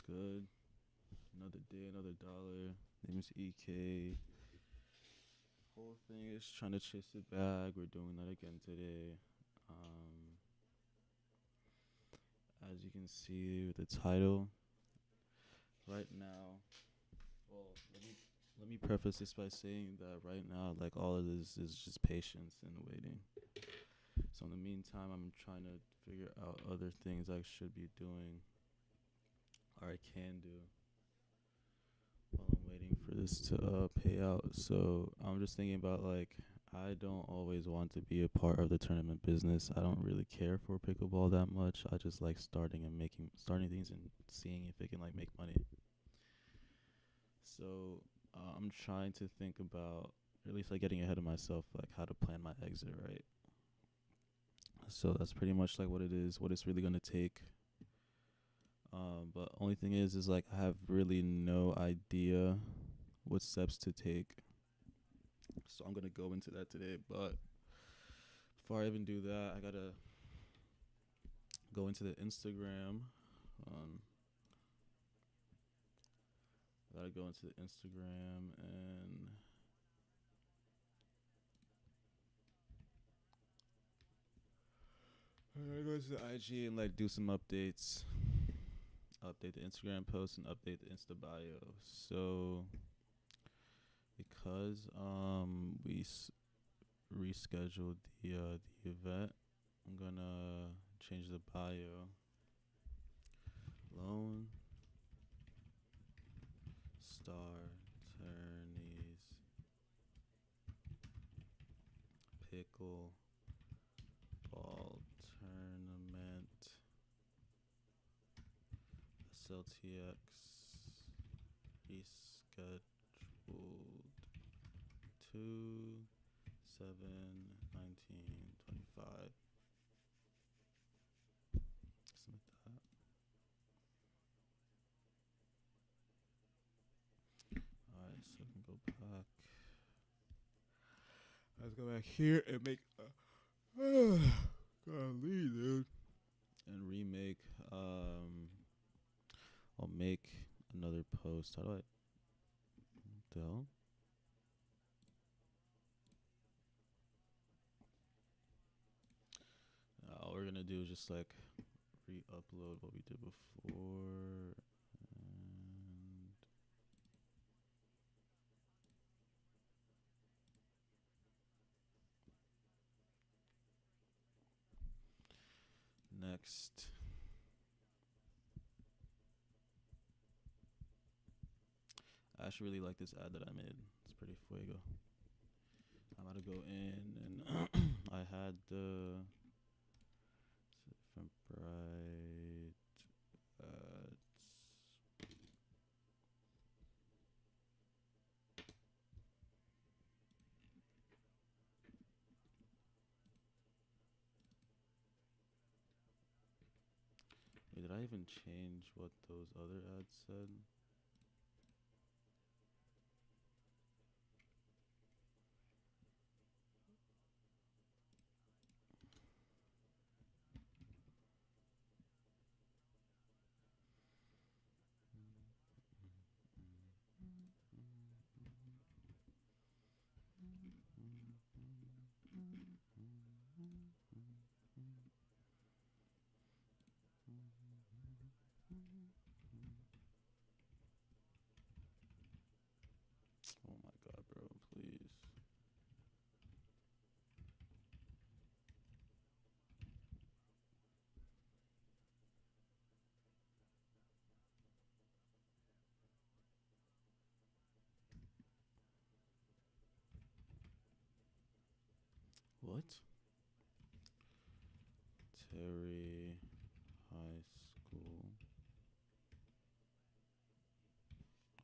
good? Another day, another dollar. Name is EK. Whole thing is trying to chase it back. We're doing that again today. Um, as you can see with the title, right now. Well, let me preface this by saying that right now, like all of this is just patience and waiting. So in the meantime, I'm trying to figure out other things I should be doing or I can do while I'm waiting for this to pay out. So I'm just thinking about like I don't always want to be a part of the tournament business. I don't really care for pickleball that much. I just like starting things and seeing if it can like make money. So I'm trying to think about, or at least like getting ahead of myself, like how to plan my exit, right? So that's pretty much like what it is, what it's really gonna take. But only thing is like I have really no idea what steps to take. So I'm gonna go into that today. But before I even do that, I gotta go into the Instagram. Um, I gotta go into the Instagram and I gotta go to the IG and like do some updates. Update the Instagram post and update the Insta bio. So because rescheduled the event, I'm gonna change the bio. Lone Star Tourneys Pickle Ball Tournament SLTX rescheduled to 7/19/25. Something like that. Alright, so I can go back. Let's go back here and make golly, dude. And remake I'll make another post. How do I the hell? All we're gonna do is just like re-upload what we did before. And next. I actually really like this ad that I made. It's pretty fuego. I'm about to go in and I had the from bright wait, did I even change what those other ads said? Oh my god, bro, please. What? Terry High School.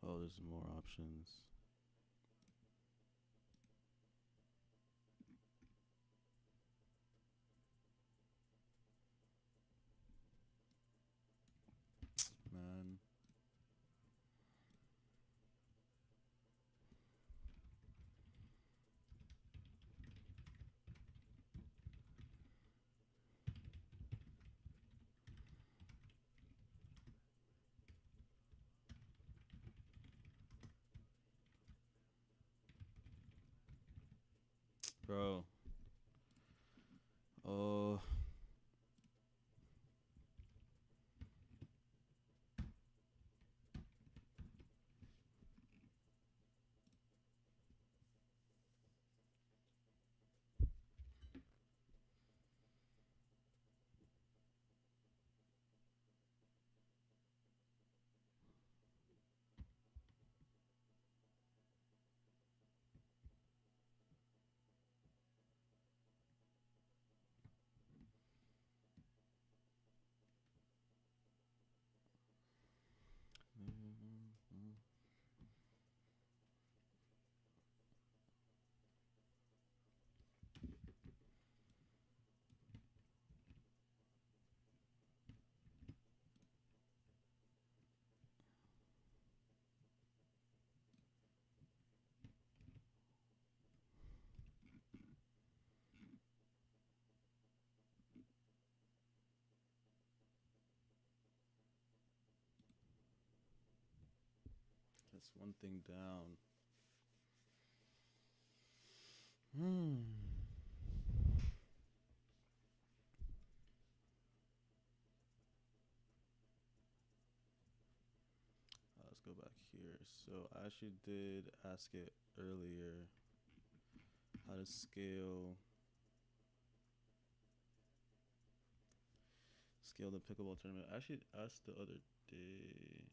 Oh, there's more options. Man. Bro. Oh, that's one thing down. Hmm. Let's go back here. So I actually did ask it earlier how to scale the pickleball tournament. I actually asked the other day.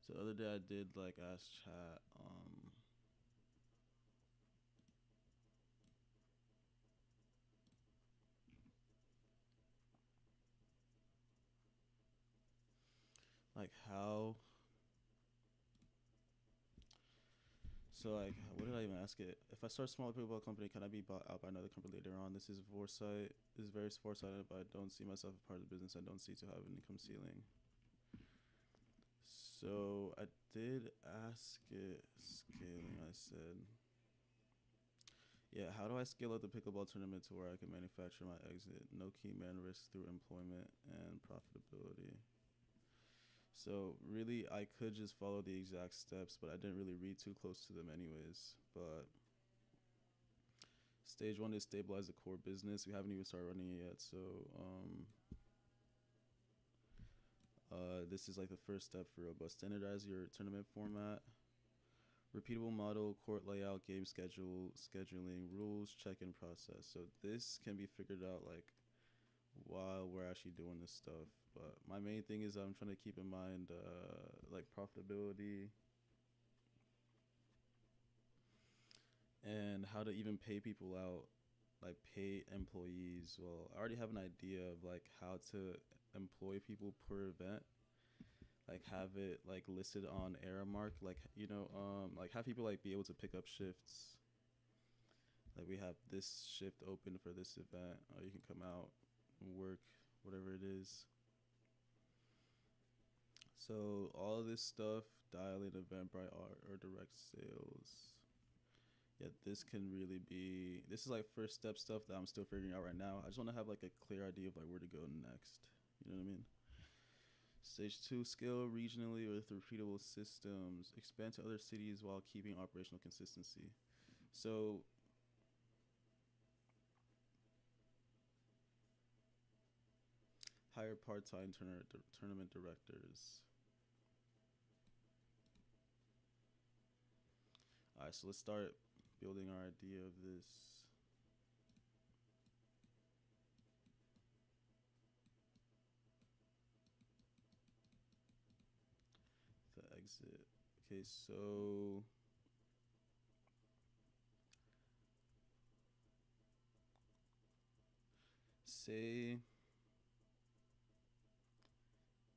So the other day I did like ask chat like how. So like, what did I even ask it? If I start a small pickleball company, can I be bought out by another company later on? This is foresight. This is very foresighted, but I don't see myself as part of the business. I don't see to have an income ceiling. So I did ask it scaling. I said, yeah, how do I scale up the pickleball tournament to where I can manufacture my exit? No key man risk through employment and profitability. So really, I could just follow the exact steps, but I didn't really read too close to them anyways. But stage one is stabilize the core business. We haven't even started running it yet, so this is like the first step for robust. Standardize your tournament format. Repeatable model, court layout, game scheduling, rules, check-in process. So this can be figured out like while we're actually doing this stuff. But my main thing is I'm trying to keep in mind like profitability and how to even pay people out, like pay employees. Well, I already have an idea of like how to employ people per event, like have it like listed on Aramark, like like have people like be able to pick up shifts. Like we have this shift open for this event, or you can come out and work whatever it is. So all of this stuff, dial in Eventbrite or direct sales. Yeah, this can really be. This is like first step stuff that I'm still figuring out right now. I just want to have like a clear idea of like where to go next. You know what I mean? Stage two, scale regionally with repeatable systems. Expand to other cities while keeping operational consistency. So hire part-time tournament directors. All right, so let's start building our idea of this. The exit. Okay, so say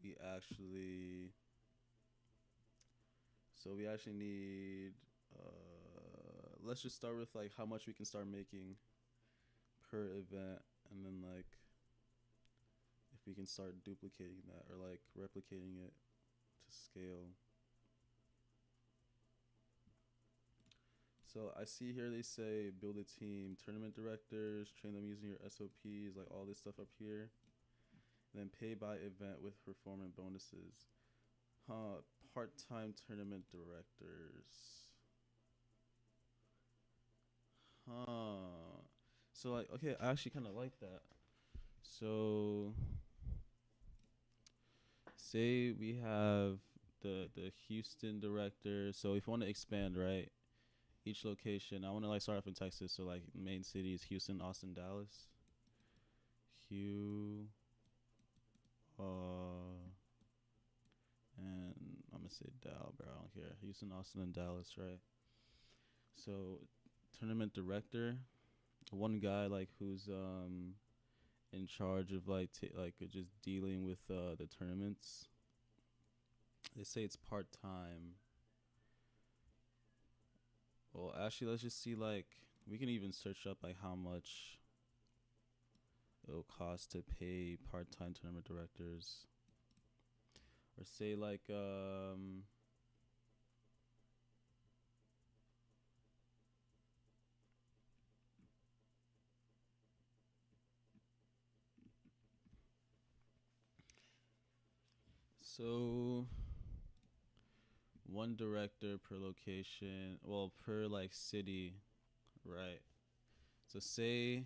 we actually we actually need let's just start with like how much we can start making per event, and then like if we can start duplicating that or like replicating it to scale. So I see here they say build a team, tournament directors, train them using your SOPs, like all this stuff up here. And then pay by event with performance bonuses. Part-time tournament directors. Huh. So like, okay, I actually kind of like that. So say we have the Houston director. So if you want to expand, right? Each location, I want to like start off in Texas. So like main cities: Houston, Austin, Dallas. Hugh, and I'm gonna say Dal, bro. I don't care. Houston, Austin, and Dallas, right? So tournament director, one guy like who's in charge of like just dealing with the tournaments. They say it's part time. Well, actually, let's just see. Like, we can even search up like how much it'll cost to pay part time tournament directors, or say like so one director per location. Well, per like city, right? So say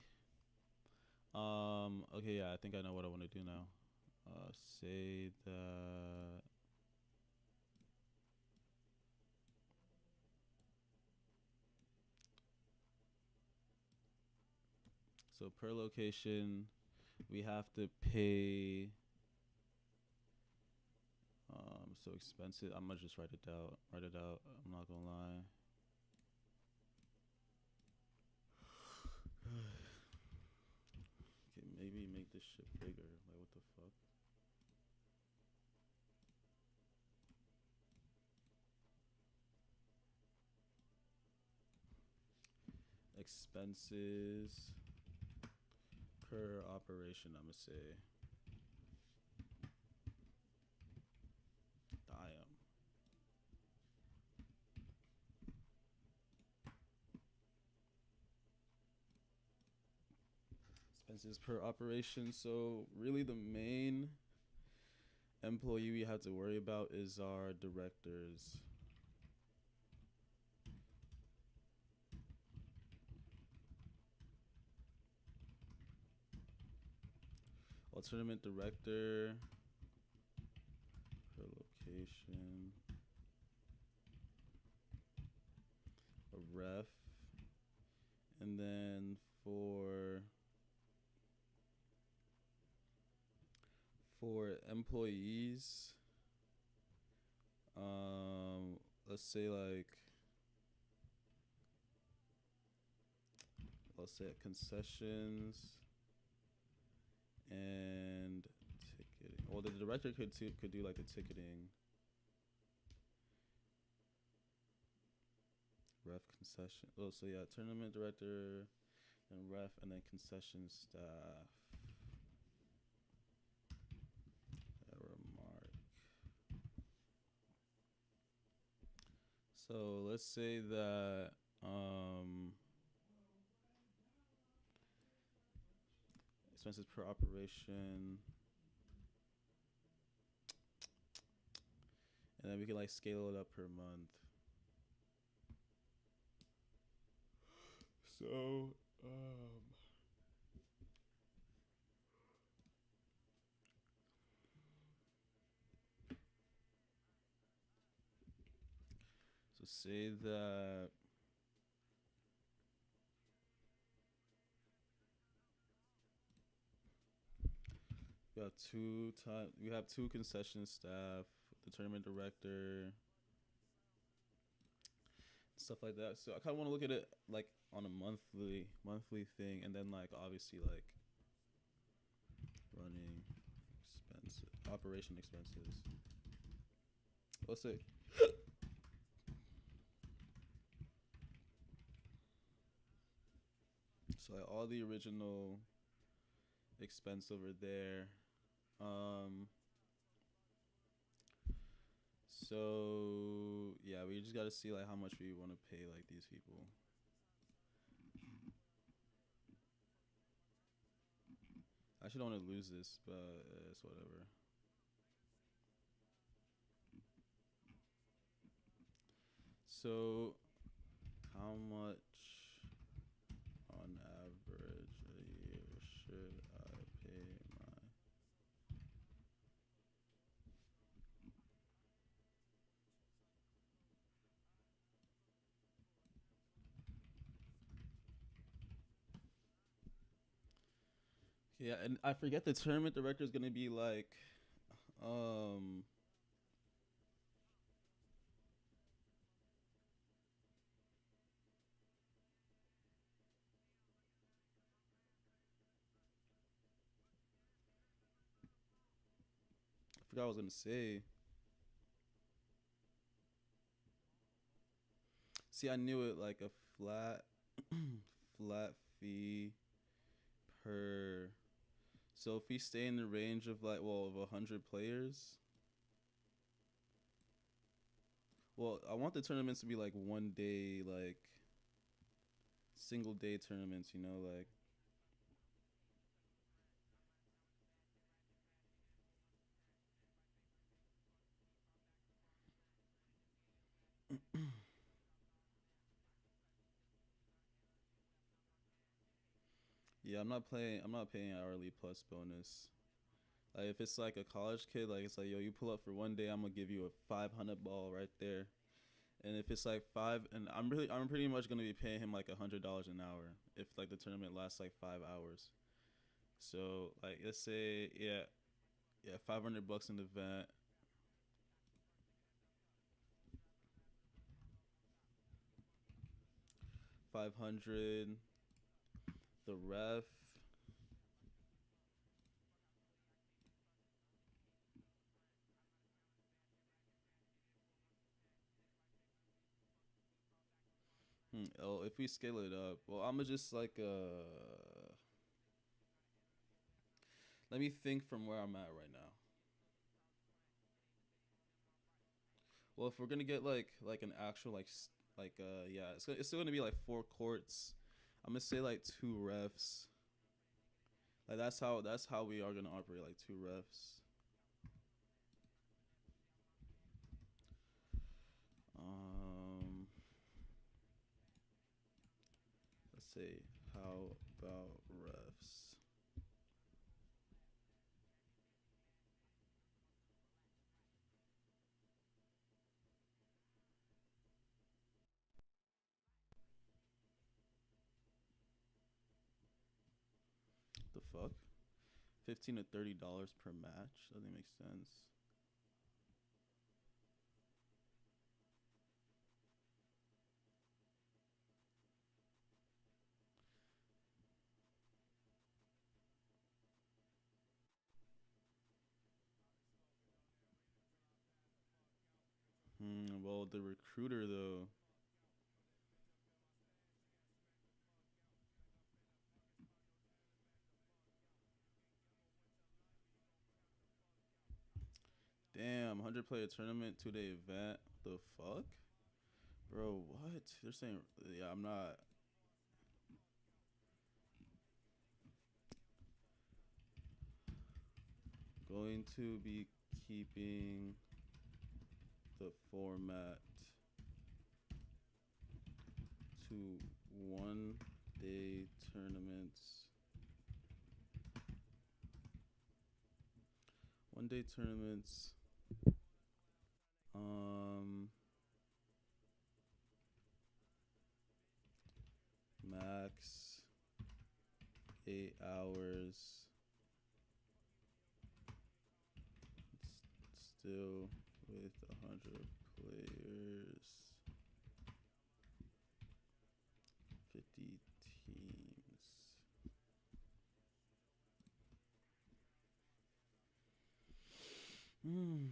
okay, yeah, I think I know what I want to do now. Say that so per location we have to pay so expensive. I'm gonna just write it out. Write it out. I'm not gonna lie. Okay, maybe make this shit bigger. Like what the fuck? Expenses per operation. I'm gonna say. Damn. Expenses per operation. So really, the main employee we have to worry about is our directors. Well, tournament director per location. A ref, and then for employees, let's say like let's say concessions and ticketing. Well, the director could do like the ticketing, ref, concession. Oh, so yeah, tournament director and ref, and then concession staff. Remark. So let's say that expenses per operation, and then we can like scale it up per month. So so say that we have two concession staff, the tournament director, stuff like that. So I kind of want to look at it like on a monthly thing, and then like obviously like running expenses, operation expenses. Let's say so like all the original expense over there. Um, so yeah, we just got to see like how much we want to pay like these people. I actually don't want to lose this, but it's whatever. So, how much on average a year should I pay my? Yeah, and I forget the tournament director is gonna be like, um, I forgot what I was gonna say. See, I knew it like a flat, flat fee per. So if we stay in the range of like, well, of 100 players, well, I want the tournaments to be like 1 day, like single day tournaments. Like yeah, I'm not playing. I'm not paying hourly plus bonus. Like if it's like a college kid, like it's like yo, you pull up for 1 day, I'm gonna give you a 500 ball right there. And if it's like five, and I'm pretty much gonna be paying him like $100 an hour if like the tournament lasts like 5 hours. So like let's say yeah, $500 an event, 500 the ref. Oh, if we scale it up, well, I'm gonna just like let me think from where I'm at right now. Well, if we're gonna get like an actual like yeah, it's still gonna be like 4 courts. I'm gonna say like 2 refs. Like that's how we are gonna operate, like 2 refs. Um, let's see. How about refs? The fuck? $15 to $30 per match? Doesn't make sense. Well, the recruiter though. Damn, 100 player tournament, 2 day event. The fuck, bro? What? They're saying? Yeah, I'm not going to be keeping the format to 1 day tournaments. 1 day tournaments. Um, max 8 hours. Still with 100 players, 50 teams. Hmm.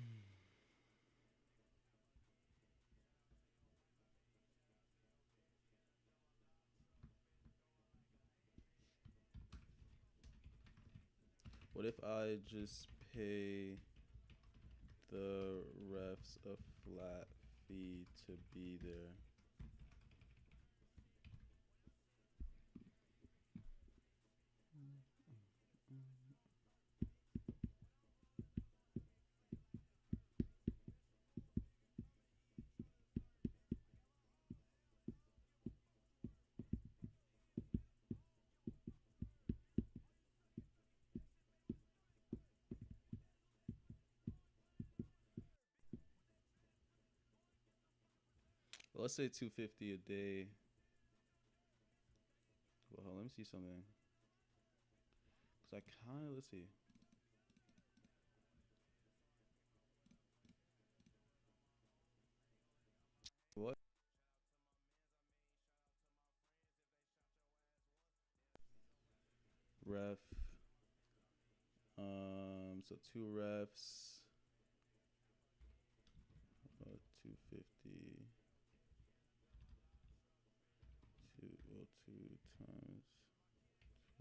What if I just pay the refs a flat fee to be there? Well, let's say 250 a day. Well, let me see something. Cause I kind of let's see. What ref? So two refs. 250. Two times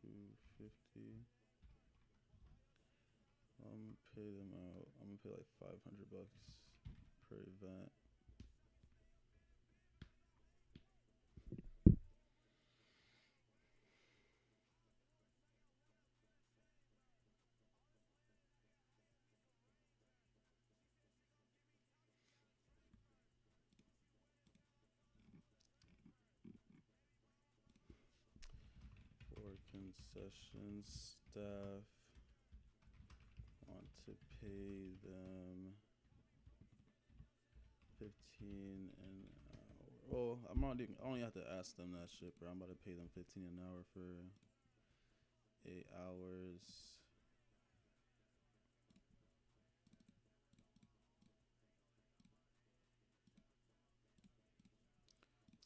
250. I'm gonna pay them out. I'm gonna pay like $500 per event. For concession staff, want to pay them 15 an hour. Well, I only have to ask them that shit, bro. I'm about to pay them 15 an hour for 8 hours.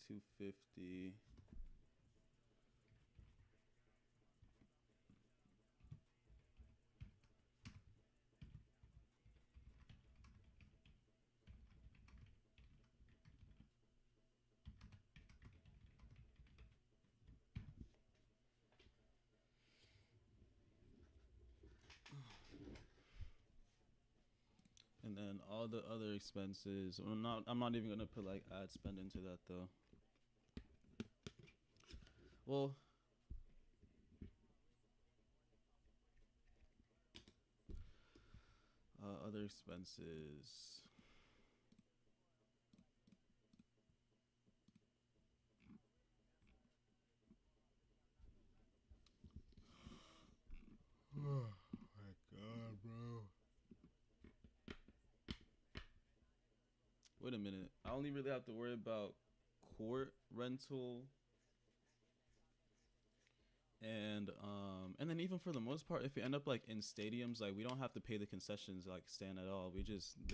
250. And then all the other expenses. I'm not even gonna put like ad spend into that though. Well, other expenses. Oh my god, bro. Wait a minute. I only really have to worry about court rental and then even for the most part, if we end up like in stadiums, like we don't have to pay the concessions like stand at all. They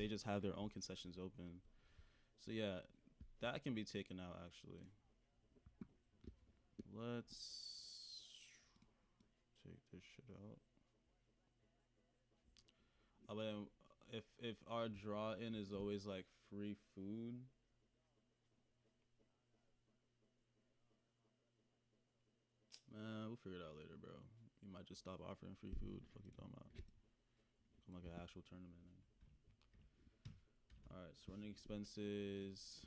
just have their own concessions open. So yeah, that can be taken out actually. Let's take this shit out. But if our draw in is always like free food, man, we'll figure it out later, bro. You might just stop offering free food. Fuck you talking about? I'm like an actual tournament. All right, so running expenses.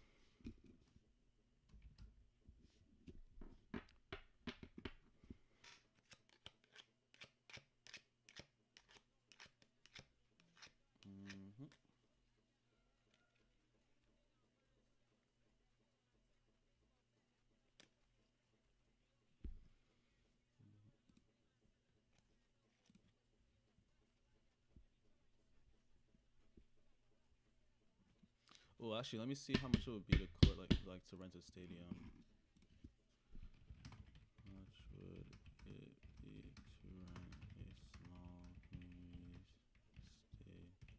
Mm-hmm. Oh, actually, let me see how much it would be to court like to rent a stadium. How much would it be to rent a small community stay for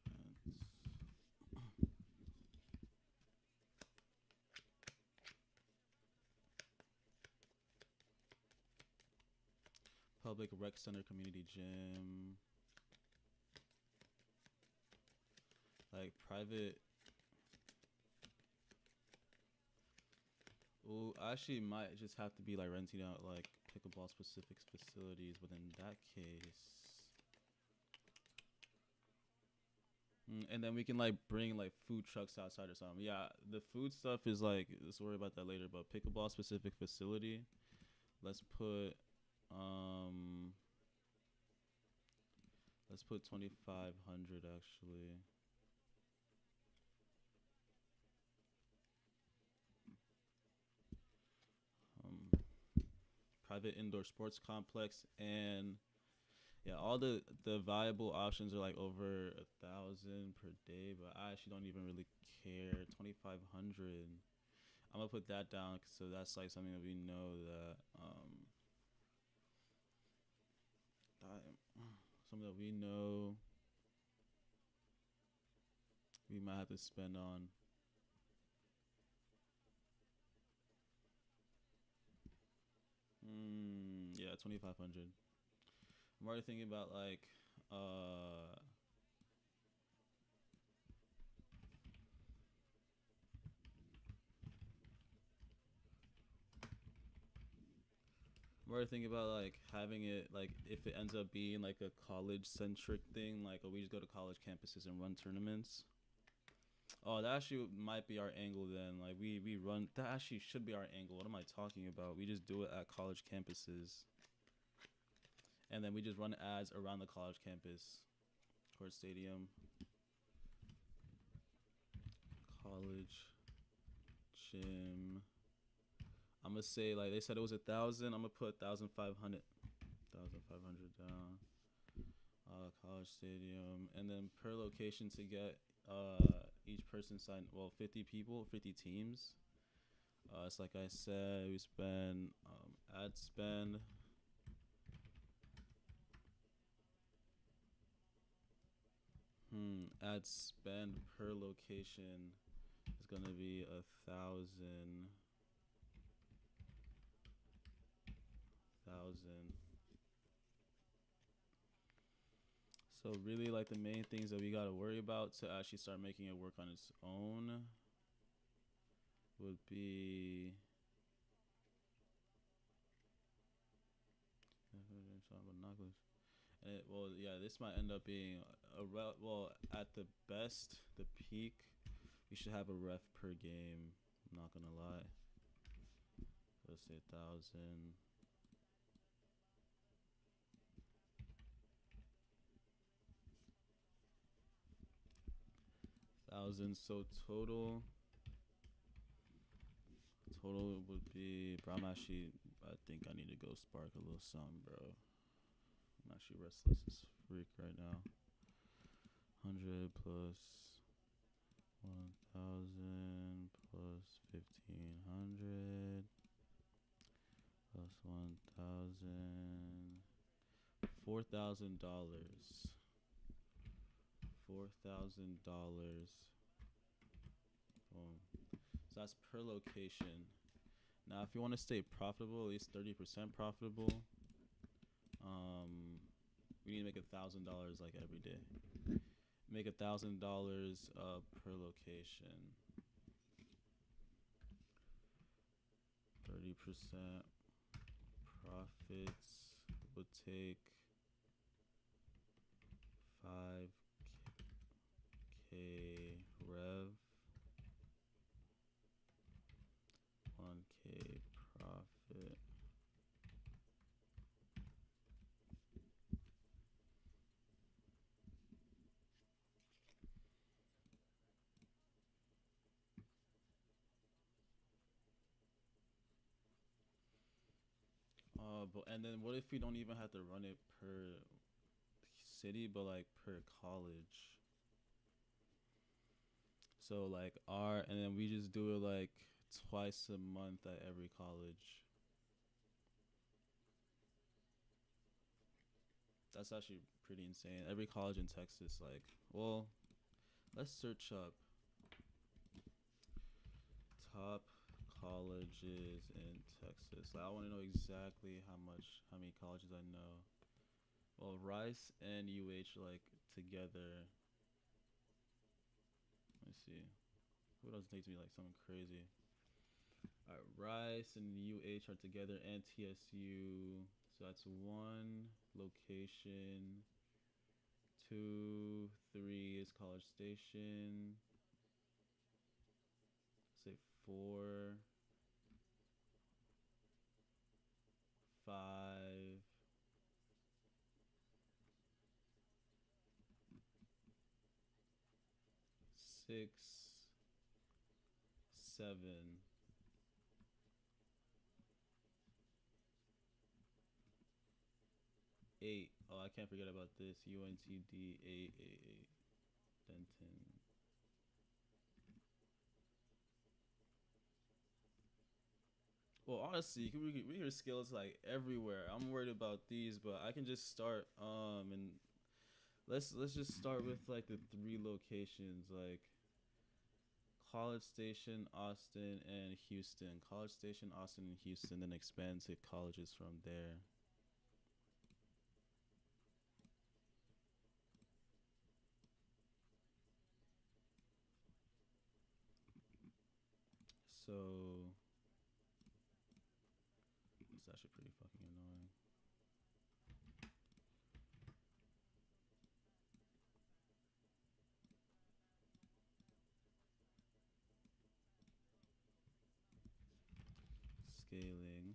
these events? Public rec center, community gym, like private. Oh, actually, might just have to be like renting out like pickleball specific facilities. But in that case, and then we can like bring like food trucks outside or something. Yeah, the food stuff is like let's worry about that later. But pickleball specific facility, let's put um let's put 2,500 actually. Um, Private indoor sports complex and Yeah, all the viable options are like over 1,000 per day, but I actually don't even really care. 2,500. I'm gonna put that down so that's like something that we know that something that we know we might have to spend on. Yeah, 2,500. I'm already thinking about like uh I'm already thinking about like having it like if it ends up being like a college centric thing, like we just go to college campuses and run tournaments. Oh, that actually might be our angle then. Like we run that actually should be our angle. What am I talking about? We just do it at college campuses. And then we just run ads around the college campus. Court Stadium. College gym. I'm gonna say like they said it was 1,000. I'm gonna put 1,500. 1,500 down. College stadium, and then per location to get each person signed. Well, 50 people, 50 teams. It's like I said, we spend ad spend. Ad spend per location is gonna be 1,000. 1,000. So really, like the main things that we gotta worry about to actually start making it work on its own would be binoculars. And well, yeah, this might end up being well at the best, the peak. We should have a ref per game. I'm not gonna lie. Let's say 1,000. 1,000. So total would be. Bro, I'm actually. I think I need to go spark a little something, bro. I'm actually restless as freak right now. 100 plus 1,000 plus 1,500 plus 1,000. $4,000. $4,000. Boom. So that's per location. Now, if you want to stay profitable, at least 30% profitable, we need to make $1,000 like every day. Make $1,000 per location. 30% profits would take 5K rev, 1K profit. But and then what if we don't even have to run it per city, but like per college? So like and then we just do it like twice a month at every college. That's actually pretty insane. Every college in Texas, like, well, let's search up top colleges in Texas. Like, I want to know exactly how many colleges I know. Well, Rice and UH like together. Let me see. What else takes me like something crazy? All right, Rice and UH are together, and TSU. So that's one location. 2, 3 is College Station. Say 4, 5. 6, 7, 8. Oh, I can't forget about this. UNTDAAA. Denton. Well, honestly, you can read your skills like everywhere. I'm worried about these, but I can just start. And let's just start with like the three locations, like College Station, Austin, and Houston. College Station, Austin, and Houston, then expand to colleges from there. So it's actually pretty fucking annoying. Scaling.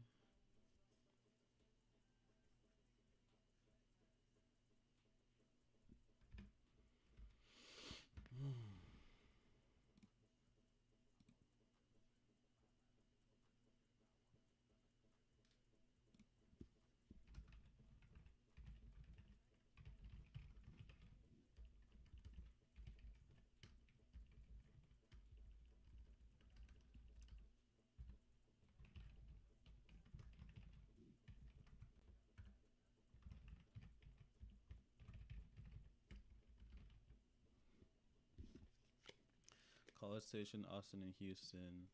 College Station, Austin, and Houston,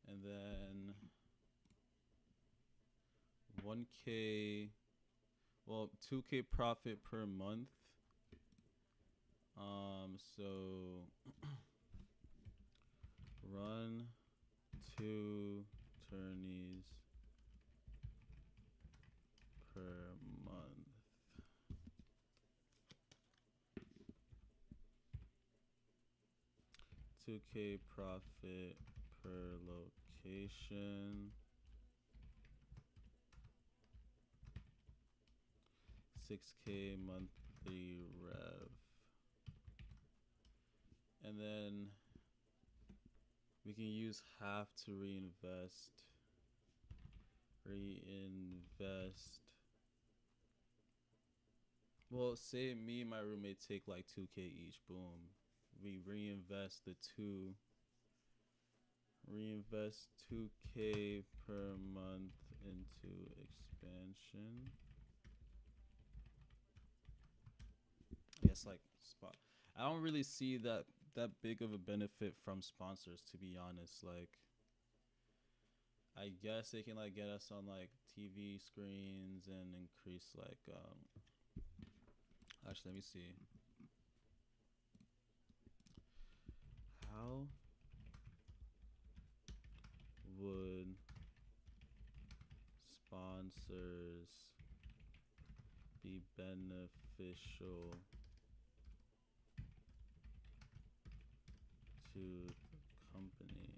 and then 1K, well, 2K profit per month. So run 2 tourneys per month. 2K profit per location. 6K monthly rev. And then we can use half to reinvest. Well, say me and my roommate take like 2K each. Boom. We reinvest 2K per month into expansion. I guess like spot. I don't really see that big of a benefit from sponsors, to be honest. Like, I guess they can like get us on like TV screens and increase like actually let me see. How would sponsors be beneficial to the company?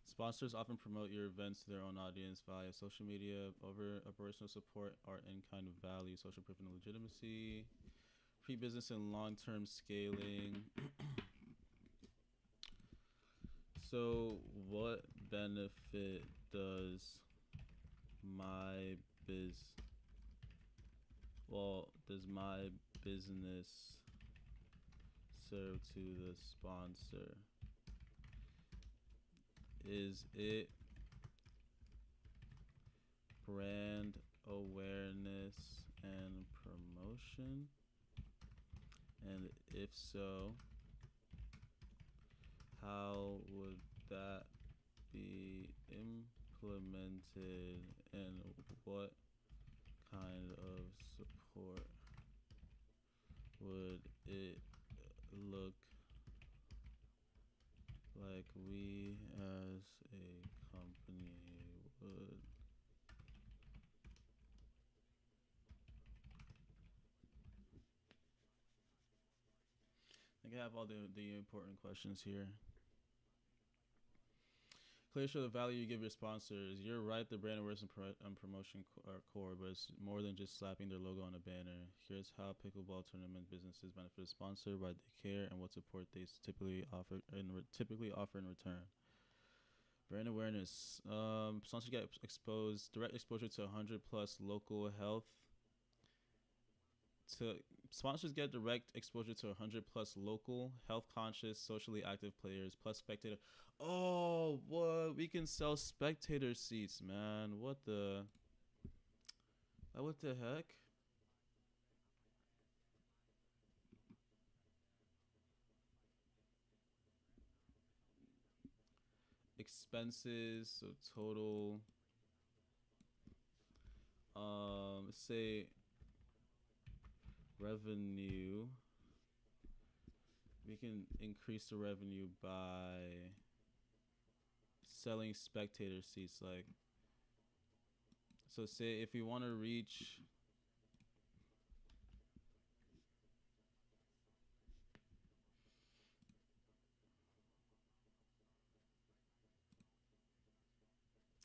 Sponsors often promote your events to their own audience via social media, over operational support, art, and kind of value, social proof and legitimacy, pre-business and long-term scaling. So, what benefit does my biz? Well, does my business serve to the sponsor? Is it brand awareness and promotion? And if so, how would that be implemented, and what kind of support would it look like we as a company would? I think I have all the important questions here. Clear show the value you give your sponsors. You're right, the brand awareness and promotion are core, but it's more than just slapping their logo on a banner. Here's how pickleball tournament businesses benefit a sponsor, why they care, and what support they typically offer in return. Brand awareness. Sponsors get exposed, direct exposure to 100 plus local health. Sponsors get direct exposure to 100 plus local, health conscious, socially active players plus spectator. Oh, what? We can sell spectator seats, man. What the heck? Expenses, so total. Say revenue. We can increase the revenue by selling spectator seats. Like, so say if we want to reach.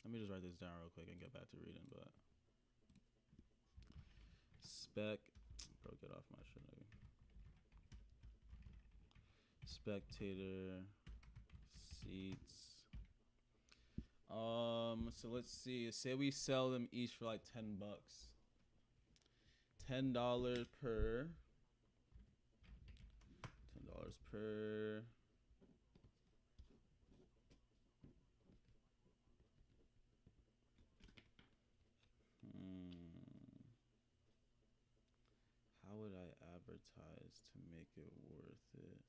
Let me just write this down real quick and get back to reading. But bro, get off my shit. Spectator seats. So let's see. Say we sell them each for like $10. $10 per. $10 per. How would I advertise to make it worth it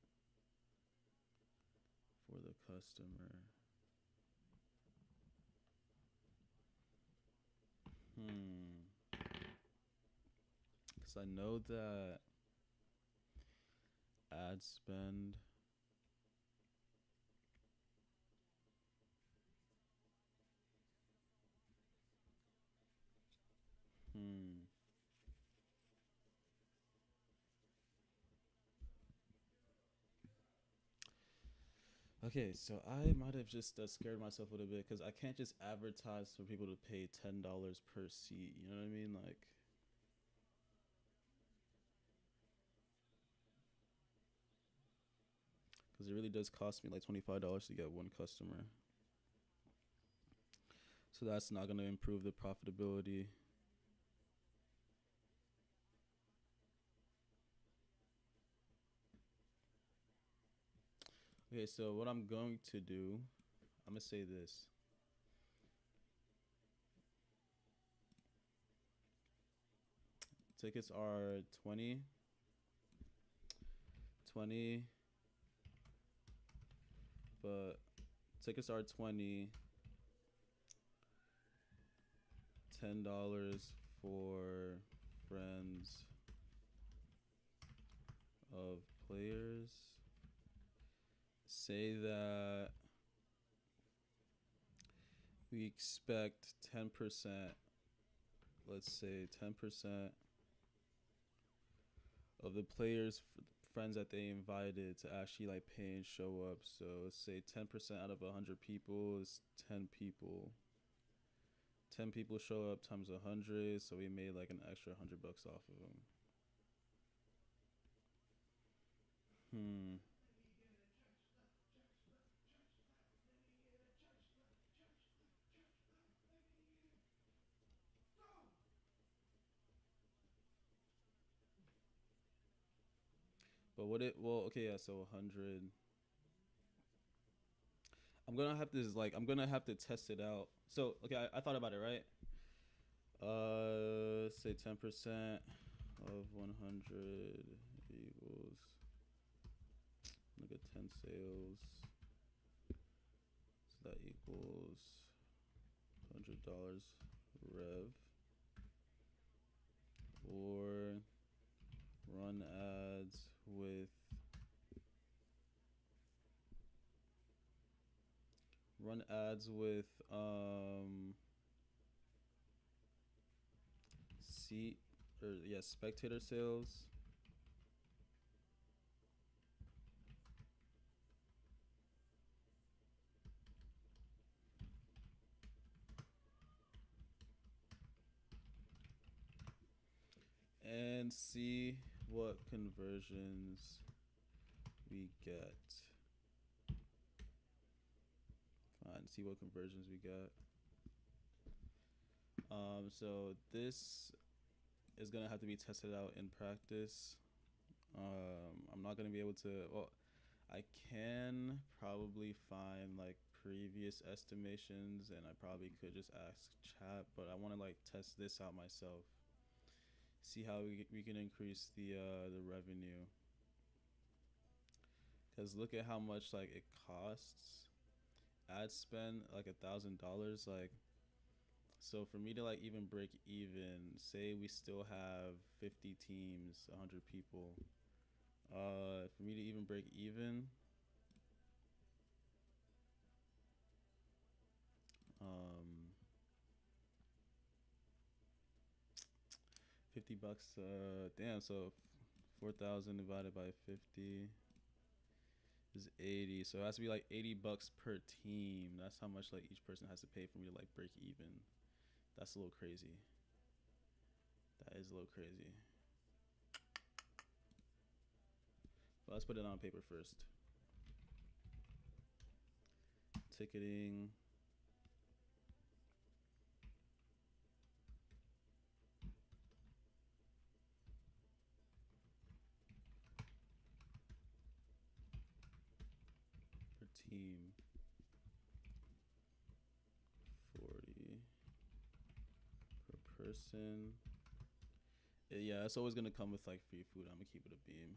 for the customer? Because I know that ad spend. Okay, so I might have just scared myself a little bit because I can't just advertise for people to pay $10 per seat. You know what I mean? Like, because it really does cost me like $25 to get one customer. So that's not going to improve the profitability. Okay, so what I'm going to do, I'm going to say this. Tickets are 20, but tickets are 20, $10 for friends of players. Say that we expect 10%, let's say 10% of the players' friends that they invited to actually like pay and show up. So let's say 10% out of 100 people is 10 people. 10 people show up times 100, so we made like an extra $100 off of them. But what it, well, okay, yeah, so 100. I'm gonna have to test it out. So okay, I thought about it, right? Say 10% of 100 equals, look at 10 sales. So that equals $100 rev. Or run ads with seat or yeah, spectator sales. and see what conversions we get. Fine, see what conversions we get. So this is gonna have to be tested out in practice. I'm not gonna be able to. Well, I can probably find like previous estimations, and I probably could just ask chat. But I want to like test this out myself. See how we can increase the revenue. Cause look at how much like it costs. Ad spend like $1,000. Like, so for me to like even break even, say we still have 50 teams, 100 people. For me to even break even, um, $50. Damn. So 4,000 divided by 50 is 80. So it has to be like $80 per team. That's how much like each person has to pay for me to like break even. That's a little crazy. That is a little crazy. But let's put it on paper first. Ticketing. Per team. 40 per person. Yeah, it's always gonna come with like free food. I'm gonna keep it a beam.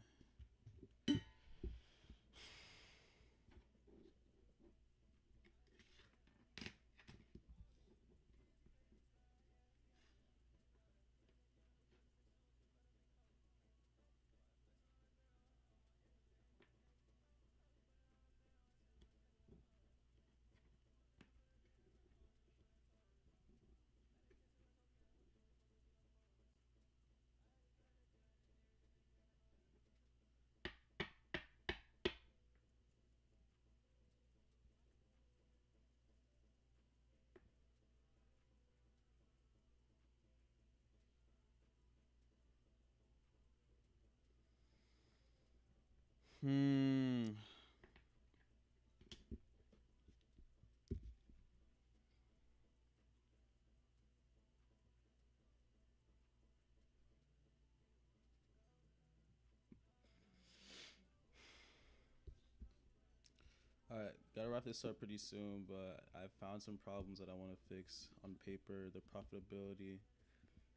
All right, gotta wrap this up pretty soon, but I found some problems that I want to fix on paper. The profitability,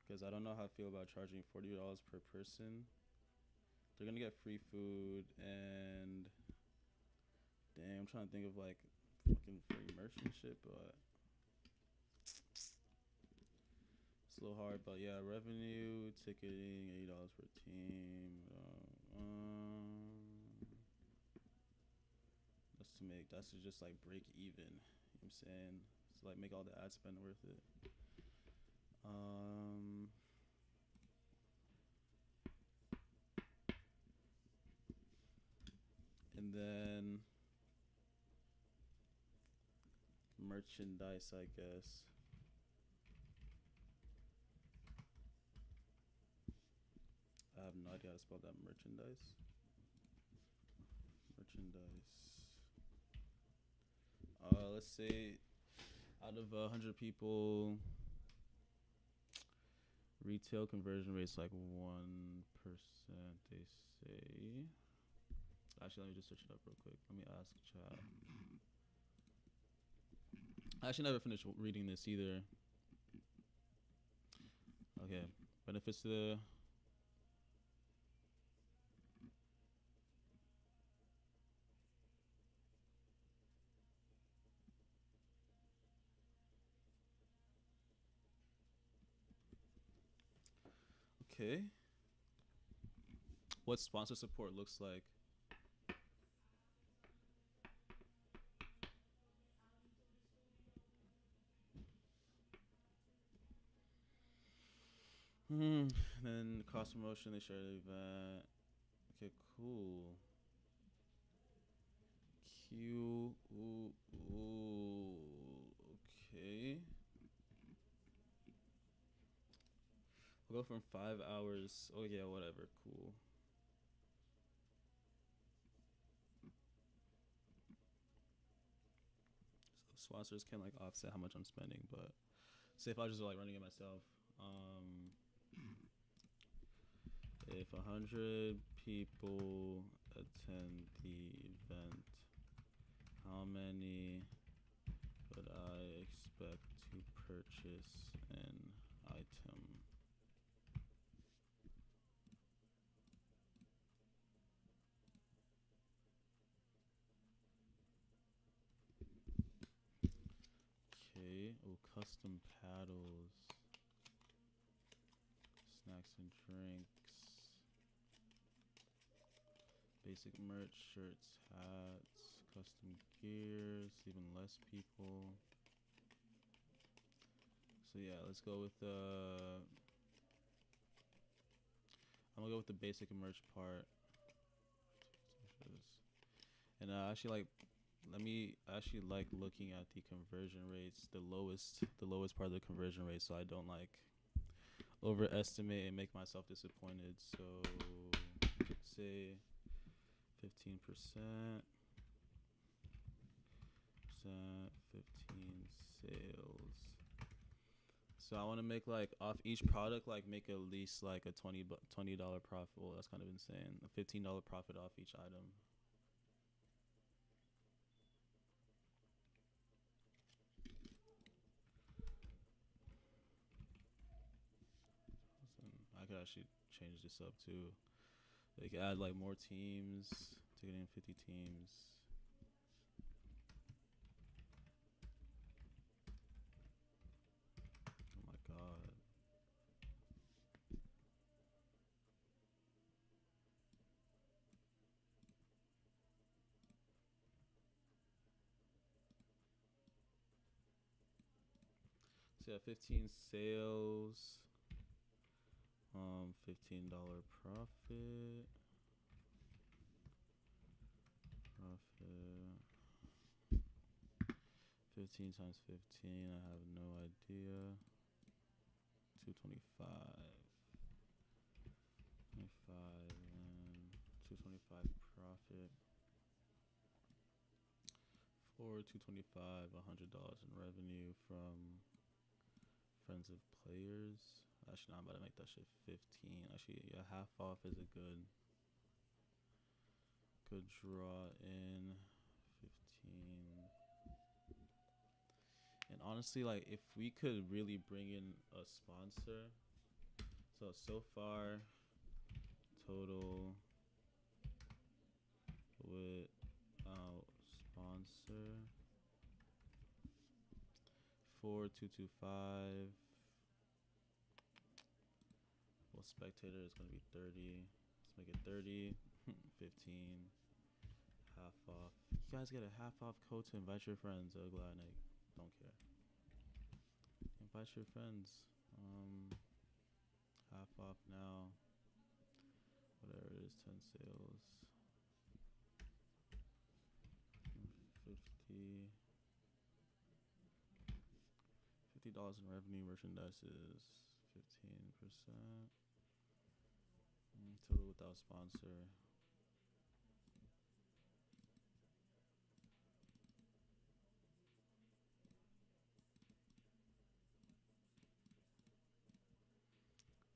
because I don't know how I feel about charging $40 per person. They're gonna get free food, and damn, I'm trying to think of like fucking free merch and shit, but it's a little hard. But yeah, revenue, ticketing, $80 per team. That's to just like break even. You know what I'm saying? So like make all the ad spend worth it. And then merchandise, I guess. I have no idea how to spell that. Merchandise. Let's say out of 100 people, retail conversion rate's like 1%. They say. Actually, let me just search it up real quick. Let me ask chat. I actually never finished reading this either. Okay, benefits to the. Okay. What sponsor support looks like. Then cross promotion, they share the event. Okay, cool. Okay. We'll go from 5 hours. Oh yeah, whatever. Cool. So sponsors can like offset how much I'm spending, but say if I was just like running it myself, if 100 people attend the event, how many would I expect to purchase an item? Okay. Oh, custom paddles, snacks and drinks, basic merch, shirts, hats, custom gears, even less people. So yeah, let's go with I'm gonna go with the basic merch part. And actually like let me actually like looking at the conversion rates, the lowest part of the conversion rate, so I don't like overestimate and make myself disappointed. So say 15%, 15 sales. So I want to make like off each product, like make at least like a $20 profit. Well, that's kind of insane. A $15 profit off each item. I could actually change this up too. They could add like more teams to get in 50 teams. Oh my god. So yeah, 15 sales. $15 profit. Profit. 15 times 15, I have no idea. 225. 25 and 225 profit. For 225, $100 in revenue from friends of players. Actually, no, I'm about to make that shit 15. Actually, yeah, half off is a good draw in 15. And honestly, like if we could really bring in a sponsor, so far total without sponsor 4225. Well, spectator is gonna be 30. Let's make it 30. 15. Half off. You guys get a half off code to invite your friends. Oh, glad I don't care. Invite your friends. Half off now. Whatever it is, 10 sales. 50. $50 in revenue. Merchandise is 15%. Total without sponsor.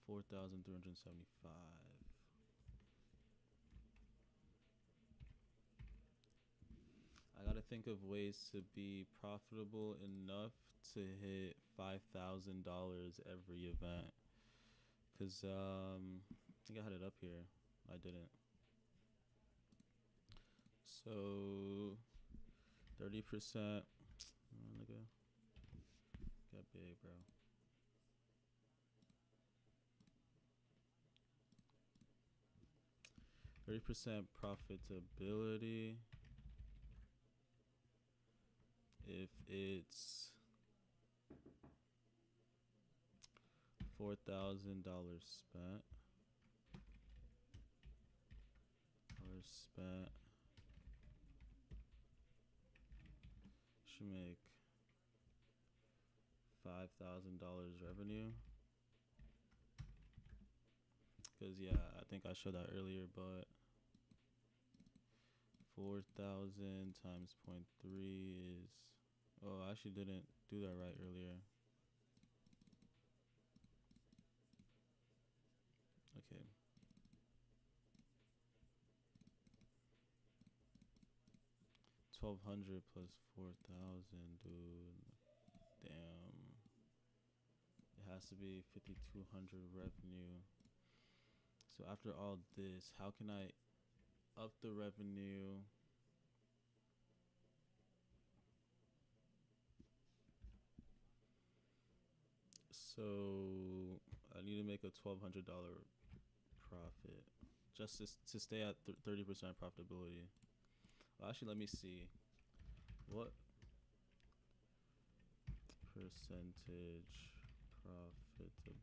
$4,375. I gotta think of ways to be profitable enough to hit $5,000 every event. Cause I think I had it up here. I didn't. So 30%. Nigga, got big, bro. 30% profitability if it's $4,000 spent. Or spent. Should make $5,000 revenue. Cause yeah, I think I showed that earlier, but 4,000 times point 0.3 is. Oh, I actually didn't do that right earlier. Okay. 1,200 plus 4,000, dude. Damn. It has to be 5,200 revenue. So after all this, how can I up the revenue? So I need to make a $1,200 profit just to stay at 30% profitability. Well, actually, let me see. What percentage profitability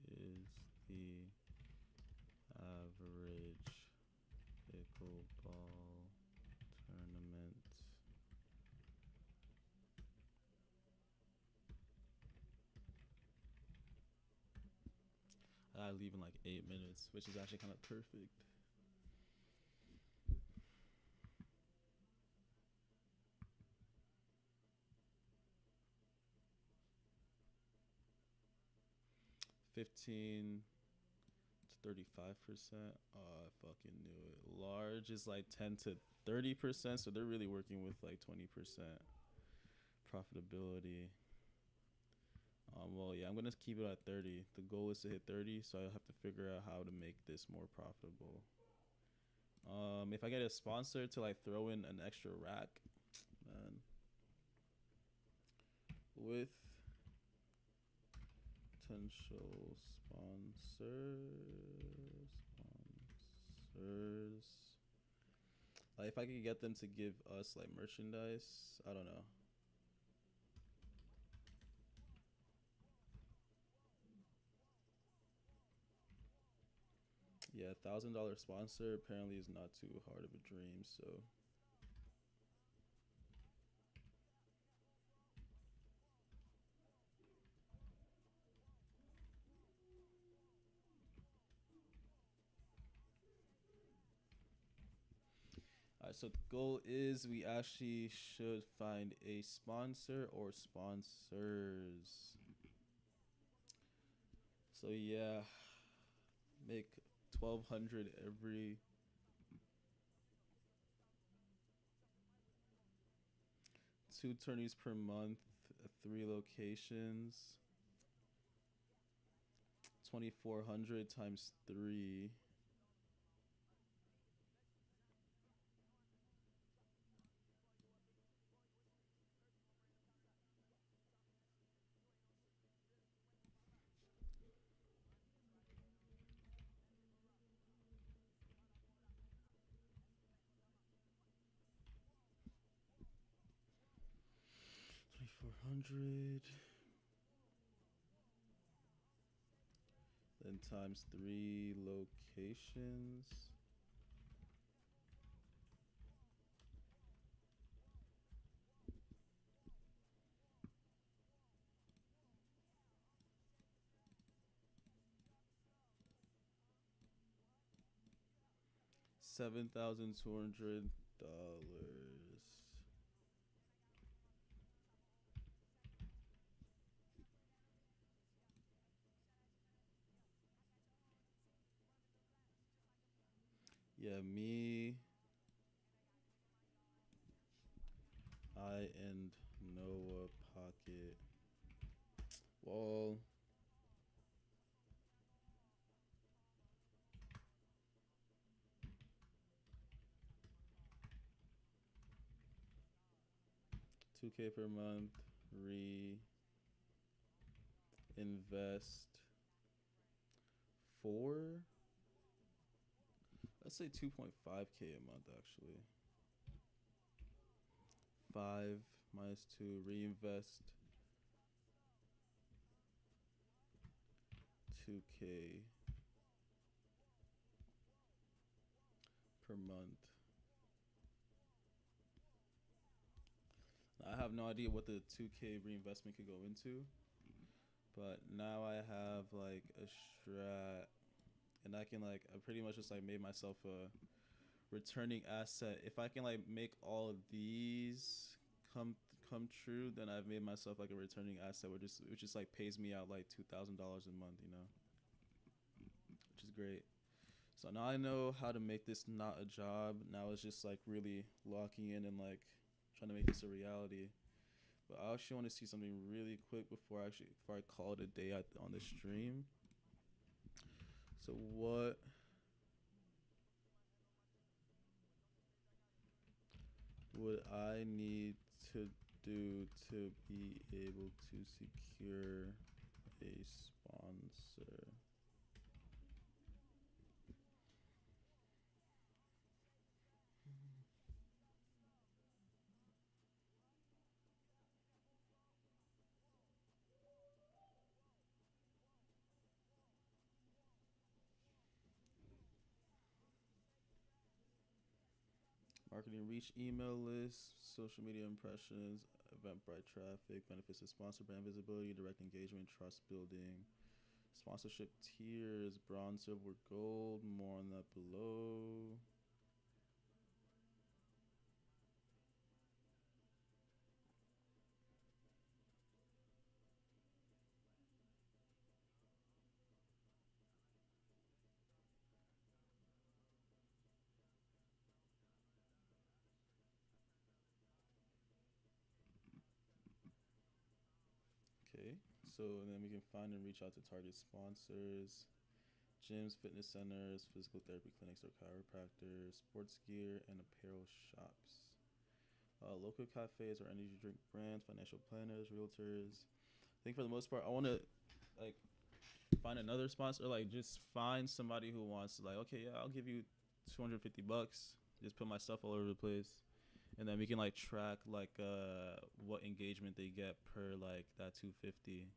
is the average pickleball tournament? I leave in like 8 minutes, which is actually kind of perfect. $15 to 35%. Oh, I fucking knew it. Large is like 10 to 30%, so they're really working with like 20% profitability. Well, yeah, I'm gonna keep it at 30. The goal is to hit 30, so I have to figure out how to make this more profitable. If I get a sponsor to like throw in an extra rack, man, with potential sponsors, like if I could get them to give us like merchandise, I don't know. Yeah, $1,000 sponsor apparently is not too hard of a dream. So, alright. So the goal is we actually should find a sponsor or sponsors. So yeah, make 1,200 every 2 tourneys per month, 3 locations. 2,400 times 3. 2,400. Then times 3 locations. 7,200. Yeah, me, I, and Noah Pocket. Well, 2K per month. Reinvest 4. Let's say 2.5K a month actually. 5 minus 2. Reinvest 2K per month. I have no idea what the 2K reinvestment could go into, But now I have like a strat, and I can like I pretty much just like made myself a returning asset. If I can like make all of these come come true, then I've made myself like a returning asset, which just like pays me out like $2,000 a month, which is great. So now I know how to make this not a job. Now it's just like really locking in and like trying to make this a reality. But I actually want to see something really quick before I call it a day on the stream. So what would I need to do to be able to secure a sponsor? Marketing reach, email lists, social media impressions, Eventbrite traffic, benefits of sponsor brand visibility, direct engagement, trust building, sponsorship tiers, bronze, silver, gold. More on that below. Okay, so then we can find and reach out to target sponsors. Gyms, fitness centers, physical therapy clinics or chiropractors, sports gear, and apparel shops. Local cafes or energy drink brands, financial planners, realtors. I think for the most part, I want to like find another sponsor. Like just find somebody who wants to like, okay, yeah, I'll give you $250. Just put my stuff all over the place, and then we can like track like what engagement they get per like that 250,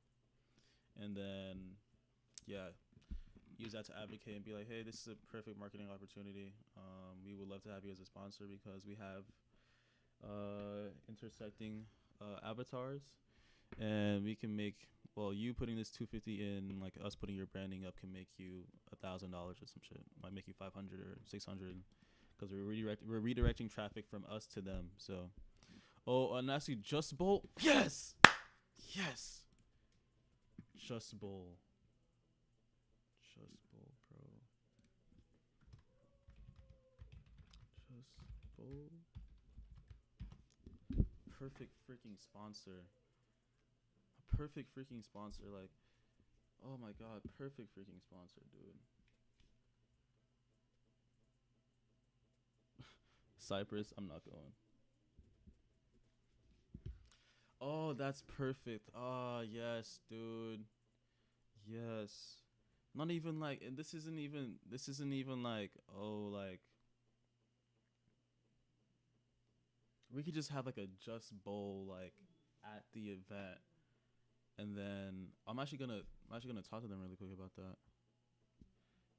and then yeah, use that to advocate and be like, hey, this is a perfect marketing opportunity. We would love to have you as a sponsor because we have intersecting avatars, and we can make you putting this 250 in, like us putting your branding up, can make you $1,000 or some shit. Might make you 500 or 600 because we're redirecting traffic from us to them. So, and actually, Just Bowl, yes, yes, Just Bowl, Just Bowl, bro, Just Bowl. Perfect freaking sponsor. A perfect freaking sponsor. Like, oh my god, perfect freaking sponsor, dude. Cyprus, I'm not going. Oh, that's perfect. Oh, yes, dude. Yes. Not even like, and this isn't even like, oh, like, we could just have like a Just Bowl, like, at the event. And then I'm actually gonna talk to them really quick about that.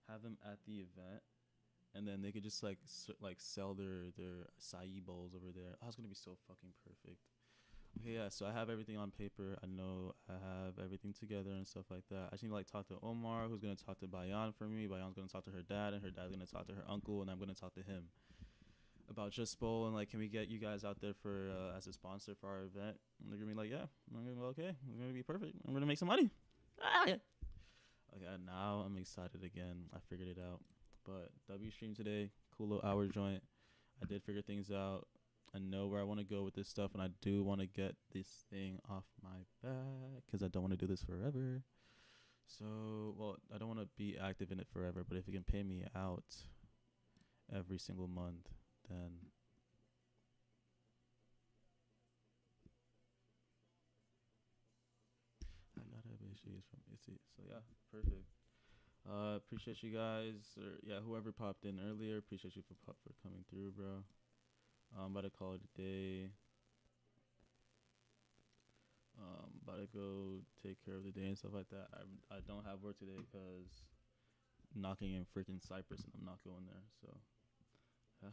Have them at the event, and then they could just like sell their acai bowls over there. Oh, it's gonna be so fucking perfect. Okay, yeah. So I have everything on paper. I know I have everything together and stuff like that. I just need to like talk to Omar, who's gonna talk to Bayan for me. Bayan's gonna talk to her dad, and her dad's gonna talk to her uncle, and I'm gonna talk to him about Just Bowl and like, can we get you guys out there for as a sponsor for our event? And they're gonna be like, yeah. I'm gonna be okay. We're gonna be perfect. I'm gonna make some money. Ah, yeah. Okay, now I'm excited again. I figured it out. But W stream today, cool little hour joint. I did figure things out. I know where I want to go with this stuff, and I do want to get this thing off my back because I don't want to do this forever. So, I don't want to be active in it forever, but if it can pay me out every single month, then I got have issues from Itsy. So yeah, perfect. Appreciate you guys, or yeah, whoever popped in earlier. Appreciate you for coming through, bro. I'm about to call it a day. About to go take care of the day and stuff like that. I don't have work today because knocking in freaking Cyprus, and I'm not going there. So yeah,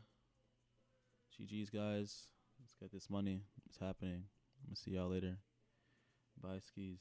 GG's guys. Let's get this money. It's happening. I'm gonna see y'all later. Bye skis.